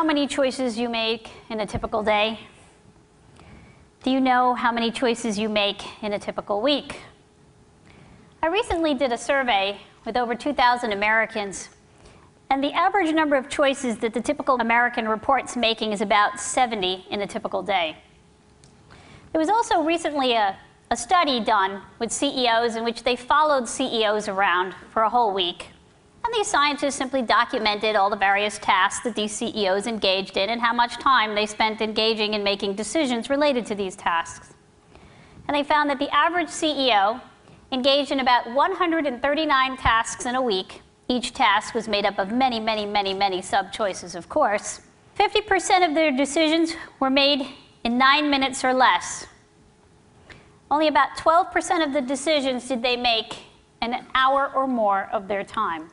many choices you make in a typical day? Do you know how many choices you make in a typical week? I recently did a survey with over 2,000 Americans, and the average number of choices that the typical American reports making is about 70 in a typical day. There was also recently a study done with CEOs in which they followed CEOs around for a whole week. And these scientists simply documented all the various tasks that these CEOs engaged in and how much time they spent engaging in making decisions related to these tasks. And they found that the average CEO engaged in about 139 tasks in a week. Each task was made up of many sub-choices, of course. 50% of their decisions were made in 9 minutes or less. Only about 12% of the decisions did they make in an hour or more of their time.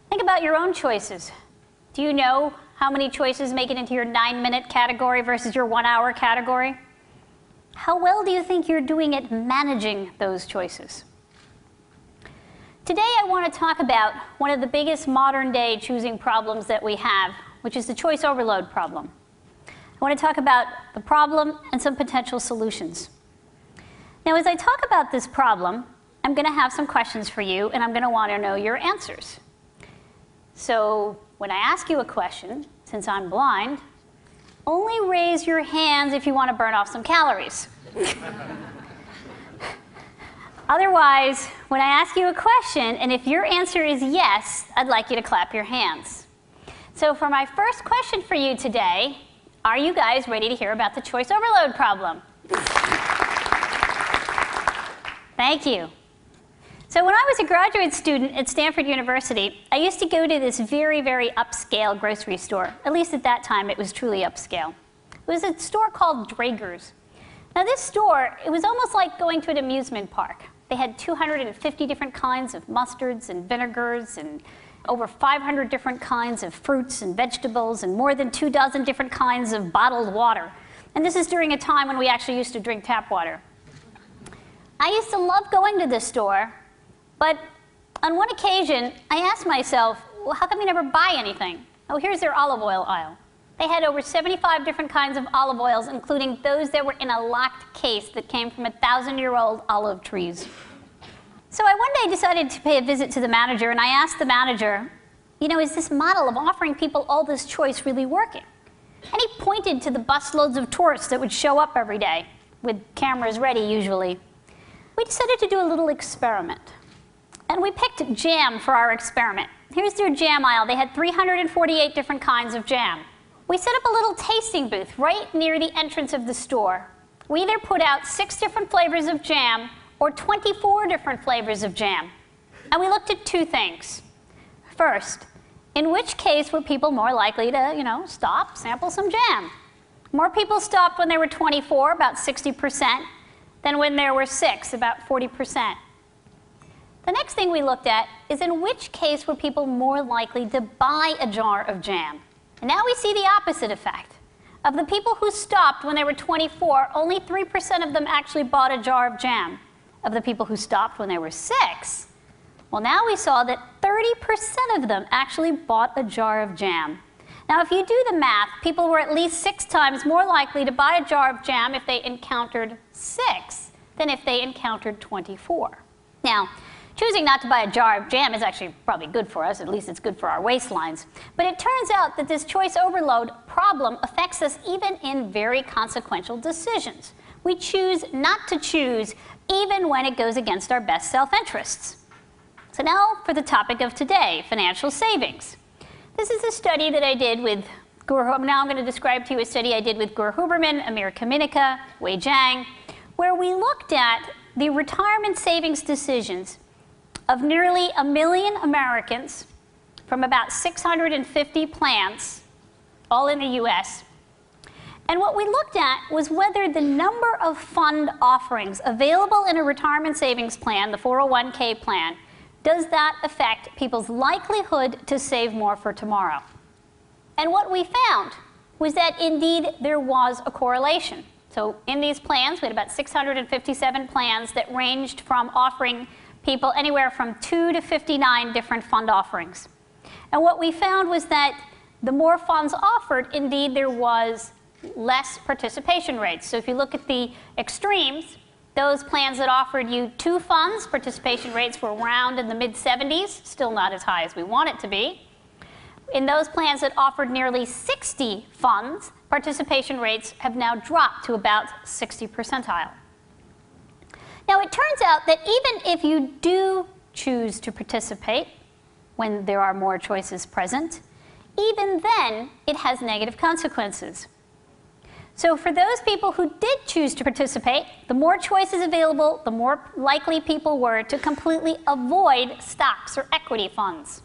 Think about your own choices. Do you know how many choices make it into your 9-minute category versus your 1-hour category? How well do you think you're doing at managing those choices? Today I want to talk about one of the biggest modern-day choosing problems that we have, which is the choice overload problem. I want to talk about the problem and some potential solutions. Now, as I talk about this problem, I'm going to have some questions for you, and I'm going to want to know your answers. So when I ask you a question, since I'm blind, only raise your hands if you want to burn off some calories. Otherwise, when I ask you a question, and if your answer is yes, I'd like you to clap your hands. So for my first question for you today, are you guys ready to hear about the choice overload problem? Thank you. So when I was a graduate student at Stanford University, I used to go to this very upscale grocery store. At least at that time, it was truly upscale. It was a store called Draeger's. Now this store, it was almost like going to an amusement park. They had 250 different kinds of mustards and vinegars and over 500 different kinds of fruits and vegetables and more than 24 different kinds of bottled water. And this is during a time when we actually used to drink tap water. I used to love going to this store, but on one occasion, I asked myself, well, how come you never buy anything? Oh, here's their olive oil aisle. They had over 75 different kinds of olive oils, including those that were in a locked case that came from 1,000-year-old olive trees. So I one day decided to pay a visit to the manager, and I asked the manager, you know, is this model of offering people all this choice really working? And he pointed to the busloads of tourists that would show up every day, with cameras ready usually. We decided to do a little experiment. And we picked jam for our experiment. Here's their jam aisle. They had 348 different kinds of jam. We set up a little tasting booth right near the entrance of the store. We either put out 6 different flavors of jam or 24 different flavors of jam. And we looked at 2 things. First, in which case were people more likely to, stop, sample some jam? More people stopped when there were 24, about 60%, than when there were 6, about 40%. The next thing we looked at is in which case were people more likely to buy a jar of jam. And now we see the opposite effect. Of the people who stopped when there were 24, only 3% of them actually bought a jar of jam. Of the people who stopped when there were 6, well, now we saw that 30% of them actually bought a jar of jam. Now, if you do the math, people were at least 6 times more likely to buy a jar of jam if they encountered 6 than if they encountered 24. Now, choosing not to buy a jar of jam is actually probably good for us, at least it's good for our waistlines. But it turns out that this choice overload problem affects us even in very consequential decisions. We choose not to choose even when it goes against our best self-interests. So now for the topic of today, financial savings. This is a study that I did with now I'm going to describe to you a study I did with Gur Huberman, Amir Kaminica, Wei Zhang, where we looked at the retirement savings decisions of nearly 1 million Americans from about 650 plans, all in the US. And what we looked at was whether the number of fund offerings available in a retirement savings plan, the 401k plan, does that affect people's likelihood to save more for tomorrow? And what we found was that indeed there was a correlation. So in these plans, we had about 657 plans that ranged from offering people anywhere from 2 to 59 different fund offerings. And what we found was that the more funds offered, indeed, there was less participation rates. So if you look at the extremes, those plans that offered you 2 funds, participation rates were around in the mid-70s, still not as high as we want it to be. In those plans that offered nearly 60 funds, participation rates have now dropped to about 60 percentile. Now, it turns out that even if you do choose to participate when there are more choices present, even then, it has negative consequences. So for those people who did choose to participate, the more choices available, the more likely people were to completely avoid stocks or equity funds.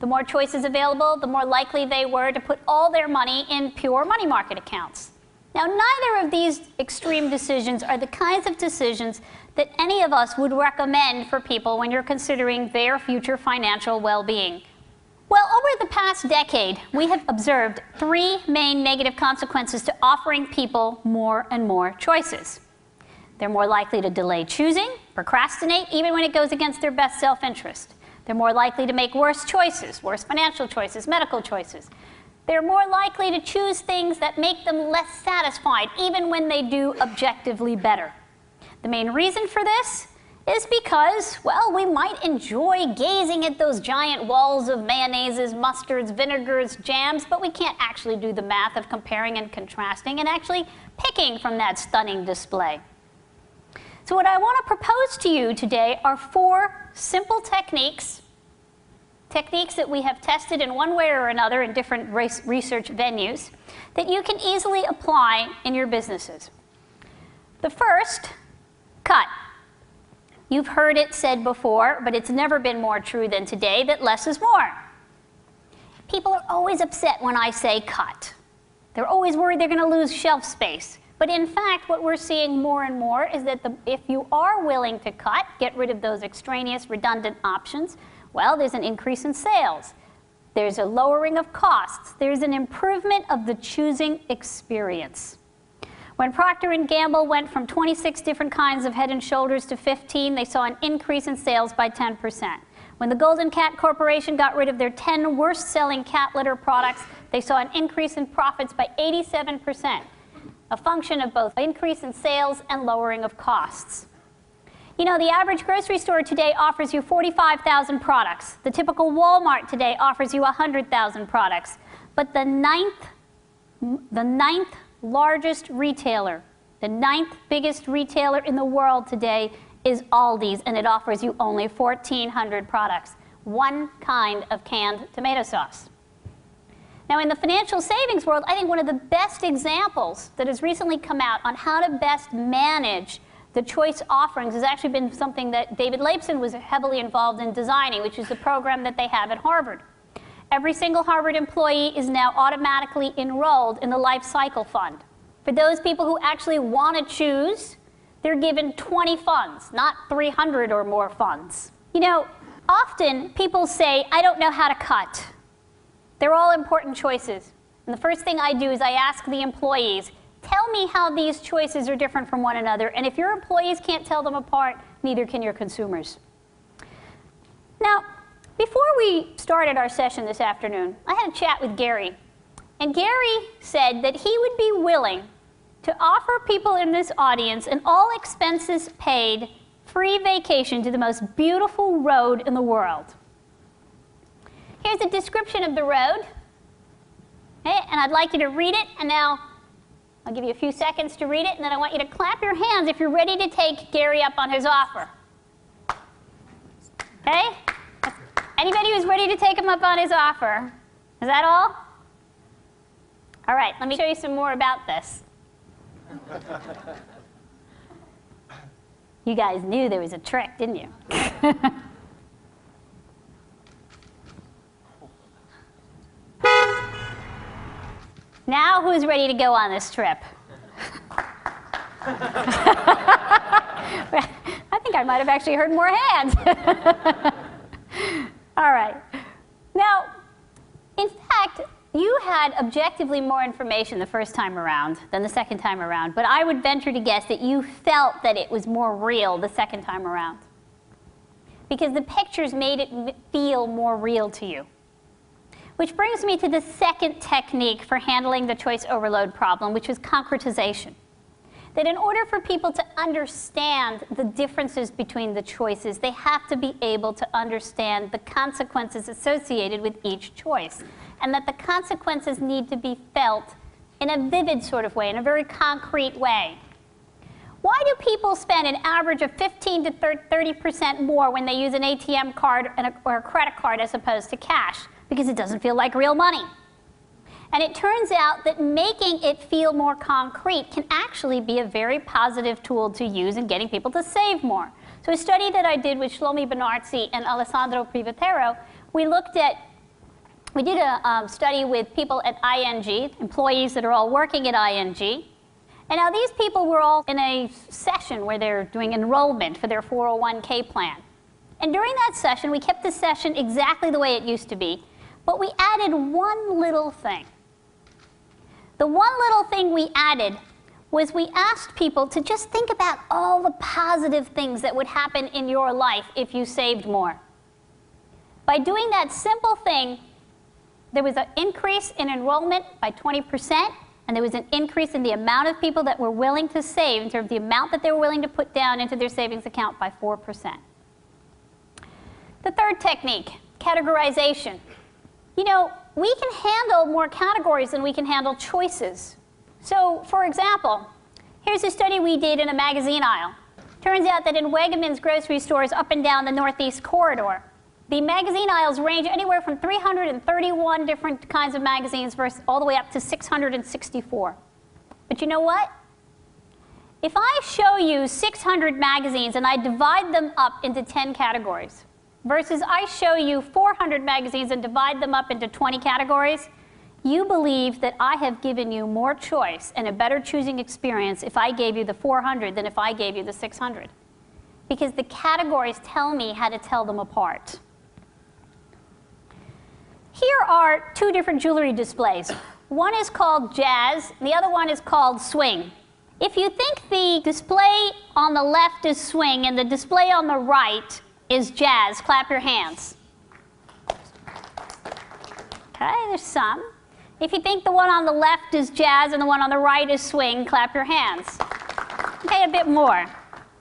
The more choices available, the more likely they were to put all their money in pure money market accounts. Now, neither of these extreme decisions are the kinds of decisions that any of us would recommend for people when you're considering their future financial well-being. Well, over the past decade, we have observed 3 main negative consequences to offering people more and more choices. They're more likely to delay choosing, procrastinate, even when it goes against their best self-interest. They're more likely to make worse choices, worse financial choices, medical choices. They're more likely to choose things that make them less satisfied, even when they do objectively better. The main reason for this is because, well, we might enjoy gazing at those giant walls of mayonnaises, mustards, vinegars, jams, but we can't actually do the math of comparing and contrasting and actually picking from that stunning display. So what I want to propose to you today are 4 simple techniques that we have tested in one way or another in different research venues that you can easily apply in your businesses. The first, cut. You've heard it said before, but it's never been more true than today, that less is more. People are always upset when I say cut. They're always worried they're going to lose shelf space. But in fact, what we're seeing more and more is that if you are willing to cut, get rid of those extraneous, redundant options, well, there's an increase in sales. There's a lowering of costs. There's an improvement of the choosing experience. When Procter & Gamble went from 26 different kinds of Head & Shoulders to 15, they saw an increase in sales by 10%. When the Golden Cat Corporation got rid of their 10 worst-selling cat litter products, they saw an increase in profits by 87%, a function of both increase in sales and lowering of costs. You know, the average grocery store today offers you 45,000 products. The typical Walmart today offers you 100,000 products. But the ninth largest retailer, the 9th biggest retailer in the world today is Aldi's, and it offers you only 1,400 products, 1 kind of canned tomato sauce. Now, in the financial savings world, I think one of the best examples that has recently come out on how to best manage the choice offerings has actually been something that David Laipson was heavily involved in designing, which is the program that they have at Harvard. Every single Harvard employee is now automatically enrolled in the Life Cycle Fund. For those people who actually want to choose, they're given 20 funds, not 300 or more funds. You know, often people say, I don't know how to cut. They're all important choices. And the first thing I do is I ask the employees, tell me how these choices are different from one another. And if your employees can't tell them apart, neither can your consumers. Now, before we started our session this afternoon, I had a chat with Gary. And Gary said that he would be willing to offer people in this audience an all expenses-paid free vacation to the most beautiful road in the world. Here's a description of the road. Okay, and I'd like you to read it, and now I'll give you a few seconds to read it, and then I want you to clap your hands if you're ready to take Gary up on his offer. Okay? Anybody who's ready to take him up on his offer? Is that all? All right, let me show you some more about this. You guys knew there was a trick, didn't you? Now, who's ready to go on this trip? I think I might have actually heard more hands. All right. Now, in fact, you had objectively more information the first time around than the second time around, but I would venture to guess that you felt that it was more real the second time around, because the pictures made it feel more real to you. Which brings me to the second technique for handling the choice overload problem, which is concretization. That in order for people to understand the differences between the choices, they have to be able to understand the consequences associated with each choice, and that the consequences need to be felt in a vivid sort of way, in a very concrete way. Why do people spend an average of 15 to 30% more when they use an ATM card or a credit card as opposed to cash? Because it doesn't feel like real money. And it turns out that making it feel more concrete can actually be a very positive tool to use in getting people to save more. So a study that I did with Shlomi Benartzi and Alessandro Privatero, we did a study with people at ING, employees that are all working at ING. And now these people were all in a session where they're doing enrollment for their 401k plan. And during that session, we kept the session exactly the way it used to be, but we added one little thing. The one little thing we added was we asked people to just think about all the positive things that would happen in your life if you saved more. By doing that simple thing, there was an increase in enrollment by 20%, and there was an increase in the amount of people that were willing to save in terms of the amount that they were willing to put down into their savings account by 4%. The third technique, categorization. You know, we can handle more categories than we can handle choices. So, for example, here's a study we did in a magazine aisle. Turns out that in Wegmans grocery stores up and down the Northeast corridor, the magazine aisles range anywhere from 331 different kinds of magazines versus all the way up to 664. But you know what? If I show you 600 magazines and I divide them up into 10 categories, versus I show you 400 magazines and divide them up into 20 categories, you believe that I have given you more choice and a better choosing experience if I gave you the 400 than if I gave you the 600. Because the categories tell me how to tell them apart. Here are two different jewelry displays. One is called jazz, and the other one is called swing. If you think the display on the left is swing and the display on the right is jazz, clap your hands. Okay, there's some. If you think the one on the left is jazz and the one on the right is swing, clap your hands. Okay, a bit more.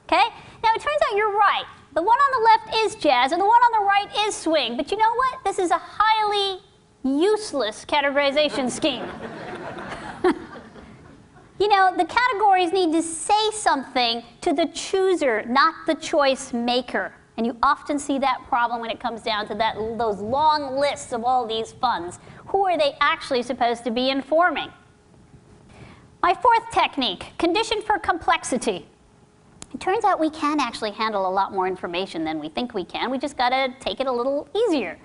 Okay? Now it turns out you're right. The one on the left is jazz and the one on the right is swing. But you know what? This is a highly useless categorization scheme. You know, the categories need to say something to the chooser, not the choice maker. And you often see that problem when it comes down to those long lists of all these funds. Who are they actually supposed to be informing? My fourth technique, condition for complexity. It turns out we can actually handle a lot more information than we think we can. We just got to take it a little easier.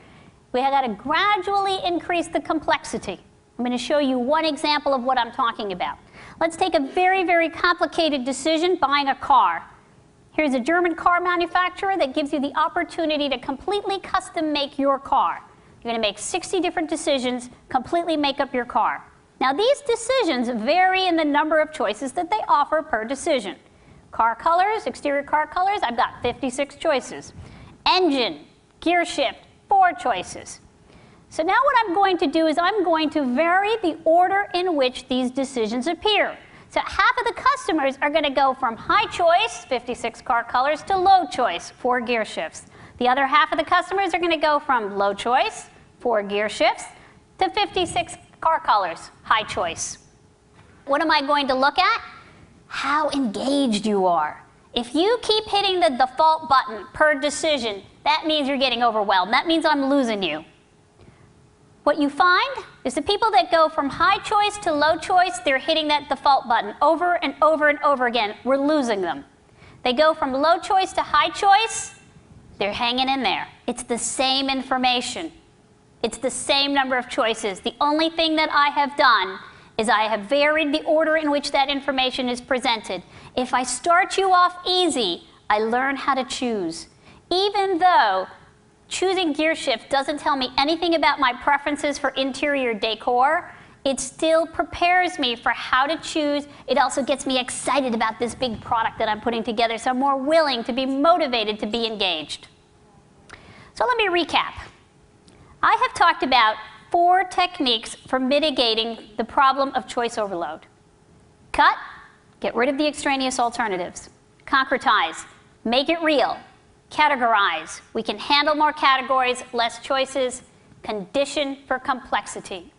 We have got to gradually increase the complexity. I'm going to show you one example of what I'm talking about. Let's take a very, very complicated decision, buying a car. Here's a German car manufacturer that gives you the opportunity to completely custom make your car. You're going to make 60 different decisions, completely make up your car. Now these decisions vary in the number of choices that they offer per decision. Car colors, exterior car colors, I've got 56 choices. Engine, gear shift, 4 choices. So now what I'm going to do is I'm going to vary the order in which these decisions appear. So half of the customers are going to go from high choice, 56 car colors, to low choice, 4 gear shifts. The other half of the customers are going to go from low choice, 4 gear shifts, to 56 car colors, high choice. What am I going to look at? How engaged you are. If you keep hitting the default button per decision, that means you're getting overwhelmed. That means I'm losing you. What you find is the people that go from high choice to low choice, they're hitting that default button over and over and over again. We're losing them. They go from low choice to high choice, they're hanging in there. It's the same information. It's the same number of choices. The only thing that I have done is I have varied the order in which that information is presented. If I start you off easy, I learn how to choose. Even though choosing gear shift doesn't tell me anything about my preferences for interior decor, it still prepares me for how to choose. It also gets me excited about this big product that I'm putting together, so I'm more willing to be motivated to be engaged. So let me recap. I have talked about 4 techniques for mitigating the problem of choice overload. Cut, get rid of the extraneous alternatives. Concretize, make it real. Categorize, we can handle more categories, less choices. Condition for complexity.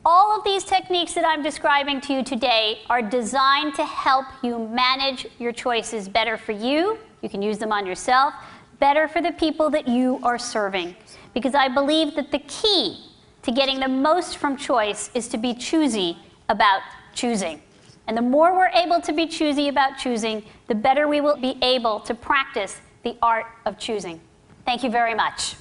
All of these techniques that I'm describing to you today are designed to help you manage your choices better for you. You can use them on yourself, better for the people that you are serving. Because I believe that the key to getting the most from choice is to be choosy about choosing. And the more we're able to be choosy about choosing, the better we will be able to practice the art of choosing. Thank you very much.